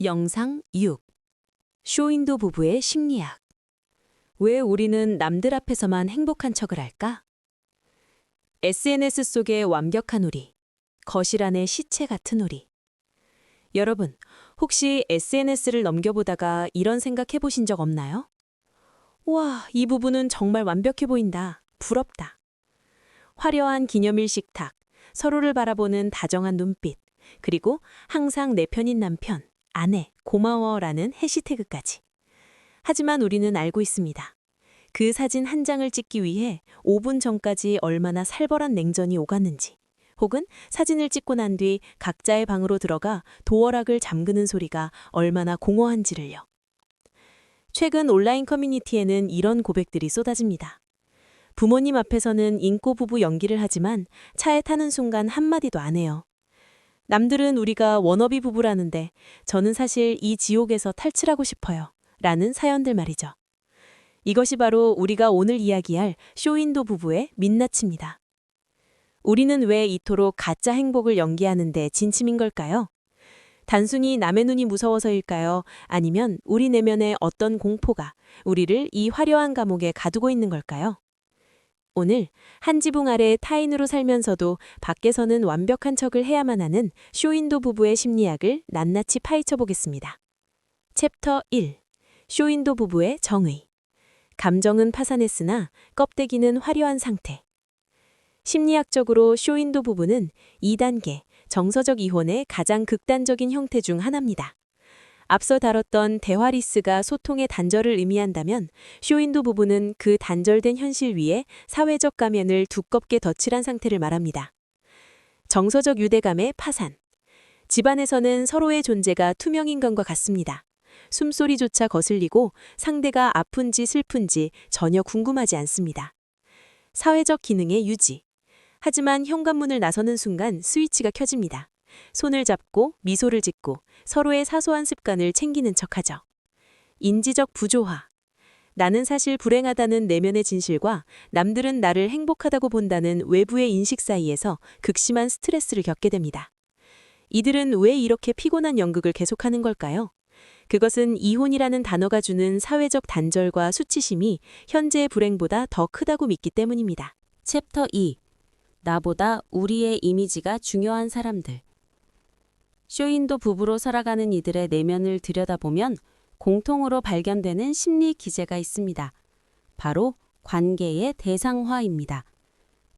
영상 6. 쇼윈도 부부의 심리학. 왜 우리는 남들 앞에서만 행복한 척을 할까? SNS 속의 완벽한 우리, 거실 안의 시체 같은 우리. 여러분, 혹시 SNS를 넘겨보다가 이런 생각 해보신 적 없나요? 와, 이 부부는 정말 완벽해 보인다. 부럽다. 화려한 기념일 식탁, 서로를 바라보는 다정한 눈빛, 그리고 항상 내 편인 남편, 아내, 고마워라는 해시태그까지. 하지만 우리는 알고 있습니다. 그 사진 한 장을 찍기 위해 5분 전까지 얼마나 살벌한 냉전이 오갔는지, 혹은 사진을 찍고 난 뒤 각자의 방으로 들어가 도어락을 잠그는 소리가 얼마나 공허한지를요. 최근 온라인 커뮤니티에는 이런 고백들이 쏟아집니다. 부모님 앞에서는 인고 부부 연기를 하지만 차에 타는 순간 한마디도 안 해요. 남들은 우리가 워너비 부부라는데 저는 사실 이 지옥에서 탈출하고 싶어요. 라는 사연들 말이죠. 이것이 바로 우리가 오늘 이야기할 쇼윈도 부부의 민낯입니다. 우리는 왜 이토록 가짜 행복을 연기하는데 진심인 걸까요? 단순히 남의 눈이 무서워서일까요? 아니면 우리 내면의 어떤 공포가 우리를 이 화려한 감옥에 가두고 있는 걸까요? 오늘 한 지붕 아래 타인으로 살면서도 밖에서는 완벽한 척을 해야만 하는 쇼윈도 부부의 심리학을 낱낱이 파헤쳐 보겠습니다. 챕터 1. 쇼윈도 부부의 정의. 감정은 파산했으나 껍데기는 화려한 상태. 심리학적으로 쇼윈도 부부는 2단계 정서적 이혼의 가장 극단적인 형태 중 하나입니다. 앞서 다뤘던 대화리스가 소통의 단절을 의미한다면 쇼윈도 부부는 그 단절된 현실 위에 사회적 가면을 두껍게 덧칠한 상태를 말합니다. 정서적 유대감의 파산. 집안에서는 서로의 존재가 투명인간과 같습니다. 숨소리조차 거슬리고 상대가 아픈지 슬픈지 전혀 궁금하지 않습니다. 사회적 기능의 유지. 하지만 현관문을 나서는 순간 스위치가 켜집니다. 손을 잡고 미소를 짓고 서로의 사소한 습관을 챙기는 척하죠. 인지적 부조화. 나는 사실 불행하다는 내면의 진실과 남들은 나를 행복하다고 본다는 외부의 인식 사이에서 극심한 스트레스를 겪게 됩니다. 이들은 왜 이렇게 피곤한 연극을 계속하는 걸까요? 그것은 이혼이라는 단어가 주는 사회적 단절과 수치심이 현재의 불행보다 더 크다고 믿기 때문입니다. 챕터 2. 나보다 우리의 이미지가 중요한 사람들. 쇼윈도 부부로 살아가는 이들의 내면을 들여다보면 공통으로 발견되는 심리 기제가 있습니다. 바로 관계의 대상화입니다.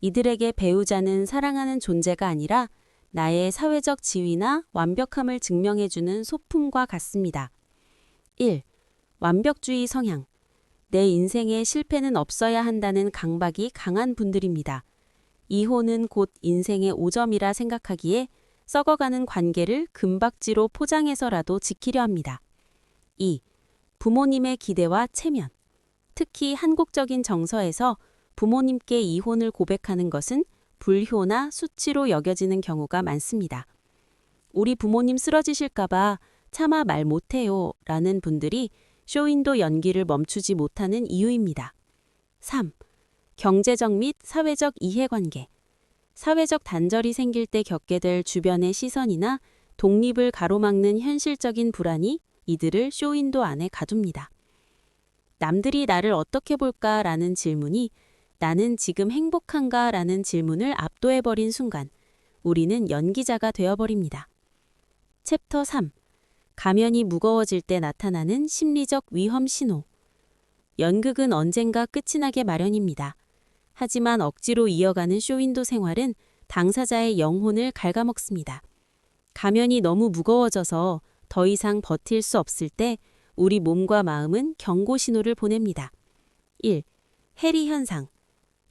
이들에게 배우자는 사랑하는 존재가 아니라 나의 사회적 지위나 완벽함을 증명해주는 소품과 같습니다. 1. 완벽주의 성향. 내 인생에 실패는 없어야 한다는 강박이 강한 분들입니다. 이혼은 곧 인생의 오점이라 생각하기에 썩어가는 관계를 금박지로 포장해서라도 지키려 합니다. 2. 부모님의 기대와 체면. 특히 한국적인 정서에서 부모님께 이혼을 고백하는 것은 불효나 수치로 여겨지는 경우가 많습니다. 우리 부모님 쓰러지실까봐 차마 말 못해요 라는 분들이 쇼윈도 연기를 멈추지 못하는 이유입니다. 3. 경제적 및 사회적 이해관계. 사회적 단절이 생길 때 겪게 될 주변의 시선이나 독립을 가로막는 현실적인 불안이 이들을 쇼윈도 안에 가둡니다. 남들이 나를 어떻게 볼까라는 질문이 나는 지금 행복한가라는 질문을 압도해버린 순간 우리는 연기자가 되어버립니다. 챕터 3. 가면이 무거워질 때 나타나는 심리적 위험 신호. 연극은 언젠가 끝이 나게 마련입니다. 하지만 억지로 이어가는 쇼윈도 생활은 당사자의 영혼을 갉아먹습니다. 가면이 너무 무거워져서 더 이상 버틸 수 없을 때 우리 몸과 마음은 경고 신호를 보냅니다. 1. 해리 현상.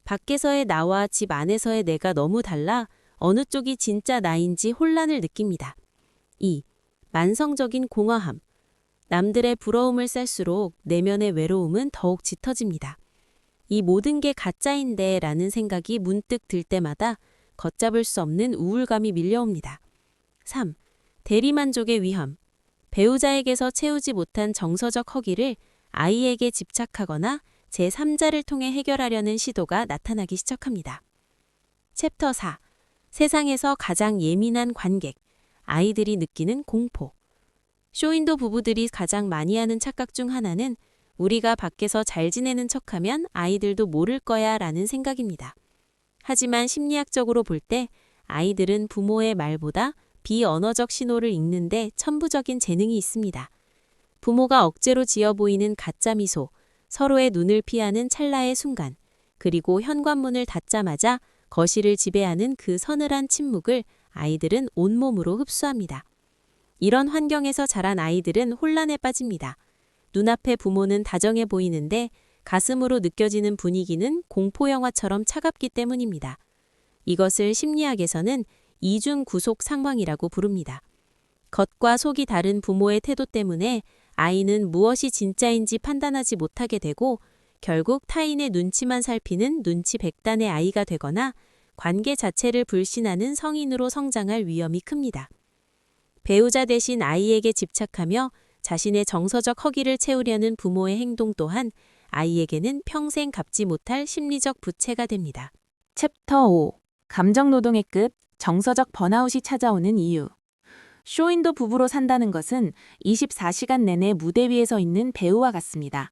밖에서의 나와 집 안에서의 내가 너무 달라 어느 쪽이 진짜 나인지 혼란을 느낍니다. 2. 만성적인 공허함. 남들의 부러움을 쌀수록 내면의 외로움은 더욱 짙어집니다. 이 모든 게 가짜인데 라는 생각이 문득 들 때마다 걷잡을 수 없는 우울감이 밀려옵니다. 3. 대리만족의 위험. 배우자에게서 채우지 못한 정서적 허기를 아이에게 집착하거나 제3자를 통해 해결하려는 시도가 나타나기 시작합니다. 챕터 4. 세상에서 가장 예민한 관객, 아이들이 느끼는 공포. 쇼윈도 부부들이 가장 많이 하는 착각 중 하나는 우리가 밖에서 잘 지내는 척하면 아이들도 모를 거야 라는 생각입니다. 하지만 심리학적으로 볼 때 아이들은 부모의 말보다 비언어적 신호를 읽는데 천부적인 재능이 있습니다. 부모가 억지로 지어 보이는 가짜 미소, 서로의 눈을 피하는 찰나의 순간, 그리고 현관문을 닫자마자 거실을 지배하는 그 서늘한 침묵을 아이들은 온몸으로 흡수합니다. 이런 환경에서 자란 아이들은 혼란에 빠집니다. 눈앞의 부모는 다정해 보이는데 가슴으로 느껴지는 분위기는 공포영화처럼 차갑기 때문입니다. 이것을 심리학에서는 이중 구속 상황이라고 부릅니다. 겉과 속이 다른 부모의 태도 때문에 아이는 무엇이 진짜인지 판단하지 못하게 되고 결국 타인의 눈치만 살피는 눈치 백단의 아이가 되거나 관계 자체를 불신하는 성인으로 성장할 위험이 큽니다. 배우자 대신 아이에게 집착하며 자신의 정서적 허기를 채우려는 부모의 행동 또한 아이에게는 평생 갚지 못할 심리적 부채가 됩니다. 챕터 5. 감정노동의 끝, 정서적 번아웃이 찾아오는 이유. 쇼윈도 부부로 산다는 것은 24시간 내내 무대 위에 서 있는 배우와 같습니다.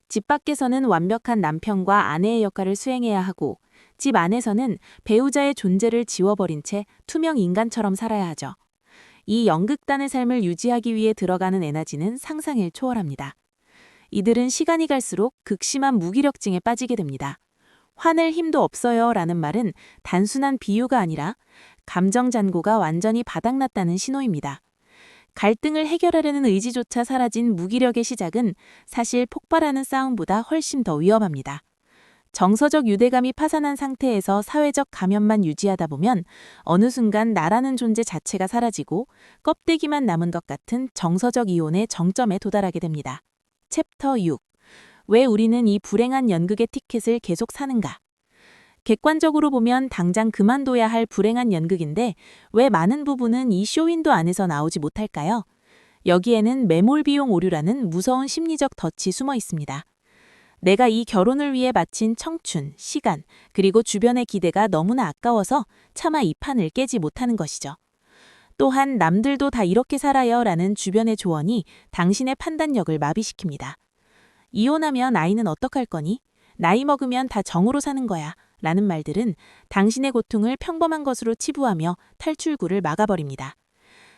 집 밖에서는 완벽한 남편과 아내의 역할을 수행해야 하고 집 안에서는 배우자의 존재를 지워버린 채 투명 인간처럼 살아야 하죠. 이 연극단의 삶을 유지하기 위해 들어가는 에너지는 상상을 초월합니다. 이들은 시간이 갈수록 극심한 무기력증에 빠지게 됩니다. 화낼 힘도 없어요 라는 말은 단순한 비유가 아니라 감정 잔고가 완전히 바닥났다는 신호입니다. 갈등을 해결하려는 의지조차 사라진 무기력의 시작은 사실 폭발하는 싸움보다 훨씬 더 위험합니다. 정서적 유대감이 파산한 상태에서 사회적 가면만 유지하다 보면 어느 순간 나라는 존재 자체가 사라지고 껍데기만 남은 것 같은 정서적 이혼의 정점에 도달하게 됩니다. 챕터 6. 왜 우리는 이 불행한 연극의 티켓을 계속 사는가? 객관적으로 보면 당장 그만둬야 할 불행한 연극인데 왜 많은 부부는 이 쇼윈도 안에서 나오지 못할까요? 여기에는 매몰 비용 오류라는 무서운 심리적 덫이 숨어 있습니다. 내가 이 결혼을 위해 바친 청춘, 시간, 그리고 주변의 기대가 너무나 아까워서 차마 이 판을 깨지 못하는 것이죠. 또한 남들도 다 이렇게 살아요 라는 주변의 조언이 당신의 판단력을 마비시킵니다. 이혼하면 아이는 어떡할 거니? 나이 먹으면 다 정으로 사는 거야 라는 말들은 당신의 고통을 평범한 것으로 치부하며 탈출구를 막아버립니다.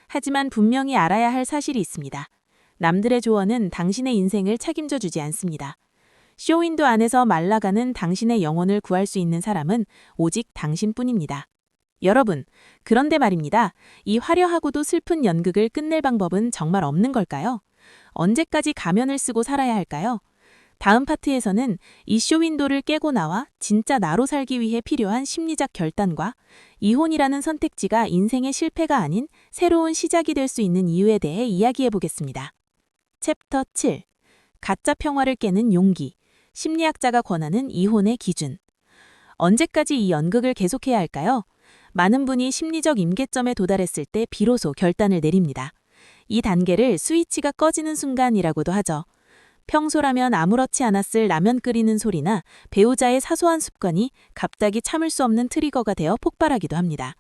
하지만 분명히 알아야 할 사실이 있습니다. 남들의 조언은 당신의 인생을 책임져 주지 않습니다. 쇼윈도 안에서 말라가는 당신의 영혼을 구할 수 있는 사람은 오직 당신뿐입니다. 여러분, 그런데 말입니다. 이 화려하고도 슬픈 연극을 끝낼 방법은 정말 없는 걸까요? 언제까지 가면을 쓰고 살아야 할까요? 다음 파트에서는 이 쇼윈도를 깨고 나와 진짜 나로 살기 위해 필요한 심리적 결단과 이혼이라는 선택지가 인생의 실패가 아닌 새로운 시작이 될 수 있는 이유에 대해 이야기해 보겠습니다. 챕터 7. 가짜 평화를 깨는 용기. 심리학자가 권하는 이혼의 기준. 언제까지 이 연극을 계속해야 할까요? 많은 분이 심리적 임계점에 도달했을 때 비로소 결단을 내립니다. 이 단계를 스위치가 꺼지는 순간이라고도 하죠. 평소라면 아무렇지 않았을 라면 끓이는 소리나 배우자의 사소한 습관이 갑자기 참을 수 없는 트리거가 되어 폭발하기도 합니다.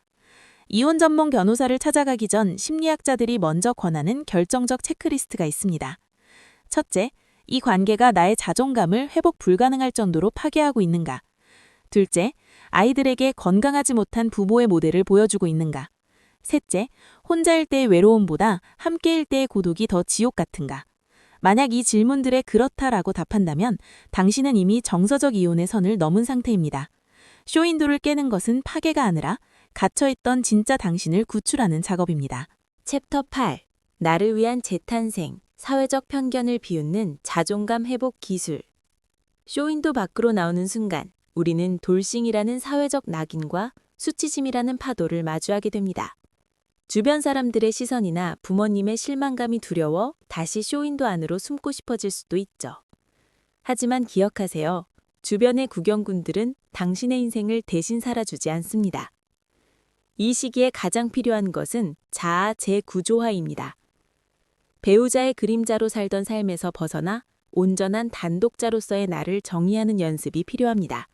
이혼 전문 변호사를 찾아가기 전 심리학자들이 먼저 권하는 결정적 체크리스트가 있습니다. 첫째, 이 관계가 나의 자존감을 회복 불가능할 정도로 파괴하고 있는가? 둘째, 아이들에게 건강하지 못한 부모의 모델을 보여주고 있는가? 셋째, 혼자일 때의 외로움보다 함께일 때의 고독이 더 지옥 같은가? 만약 이 질문들에 그렇다라고 답한다면 당신은 이미 정서적 이혼의 선을 넘은 상태입니다. 쇼윈도를 깨는 것은 파괴가 아니라 갇혀있던 진짜 당신을 구출하는 작업입니다. 챕터 8. 나를 위한 재탄생. 사회적 편견을 비웃는 자존감 회복 기술. 쇼윈도 밖으로 나오는 순간 우리는 돌싱이라는 사회적 낙인과 수치심이라는 파도를 마주하게 됩니다. 주변 사람들의 시선이나 부모님의 실망감이 두려워 다시 쇼윈도 안으로 숨고 싶어질 수도 있죠. 하지만 기억하세요. 주변의 구경꾼들은 당신의 인생을 대신 살아주지 않습니다. 이 시기에 가장 필요한 것은 자아 재구조화입니다. 배우자의 그림자로 살던 삶에서 벗어나 온전한 단독자로서의 나를 정의하는 연습이 필요합니다.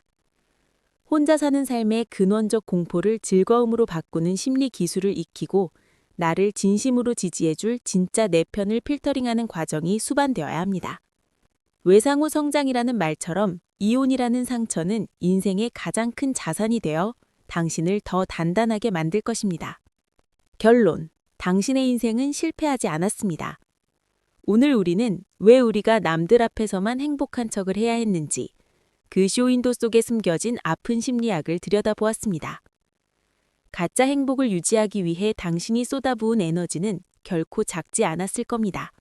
혼자 사는 삶의 근원적 공포를 즐거움으로 바꾸는 심리 기술을 익히고 나를 진심으로 지지해줄 진짜 내 편을 필터링하는 과정이 수반되어야 합니다. 외상후 성장이라는 말처럼 이혼이라는 상처는 인생의 가장 큰 자산이 되어 당신을 더 단단하게 만들 것입니다. 결론. 당신의 인생은 실패하지 않았습니다. 오늘 우리는 왜 우리가 남들 앞에서만 행복한 척을 해야 했는지, 그 쇼윈도 속에 숨겨진 아픈 심리학을 들여다보았습니다. 가짜 행복을 유지하기 위해 당신이 쏟아부은 에너지는 결코 작지 않았을 겁니다.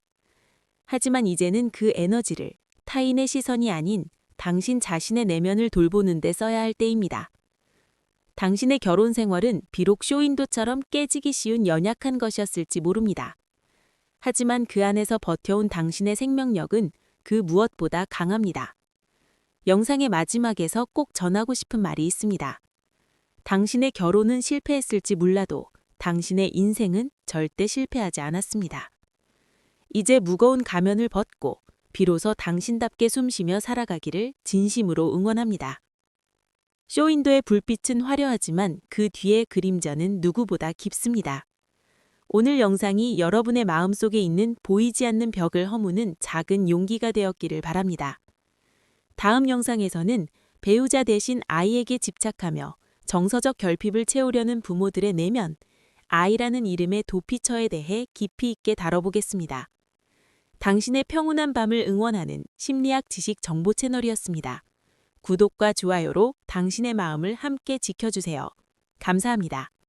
하지만 이제는 그 에너지를 타인의 시선이 아닌 당신 자신의 내면을 돌보는 데 써야 할 때입니다. 당신의 결혼 생활은 비록 쇼윈도처럼 깨지기 쉬운 연약한 것이었을지 모릅니다. 하지만 그 안에서 버텨온 당신의 생명력은 그 무엇보다 강합니다. 영상의 마지막에서 꼭 전하고 싶은 말이 있습니다. 당신의 결혼은 실패했을지 몰라도 당신의 인생은 절대 실패하지 않았습니다. 이제 무거운 가면을 벗고 비로소 당신답게 숨쉬며 살아가기를 진심으로 응원합니다. 쇼윈도의 불빛은 화려하지만 그 뒤의 그림자는 누구보다 깊습니다. 오늘 영상이 여러분의 마음속에 있는 보이지 않는 벽을 허무는 작은 용기가 되었기를 바랍니다. 다음 영상에서는 배우자 대신 아이에게 집착하며 정서적 결핍을 채우려는 부모들의 내면, 아이라는 이름의 도피처에 대해 깊이 있게 다뤄보겠습니다. 당신의 평온한 밤을 응원하는 심리학 지식 정보 채널이었습니다. 구독과 좋아요로 당신의 마음을 함께 지켜주세요. 감사합니다.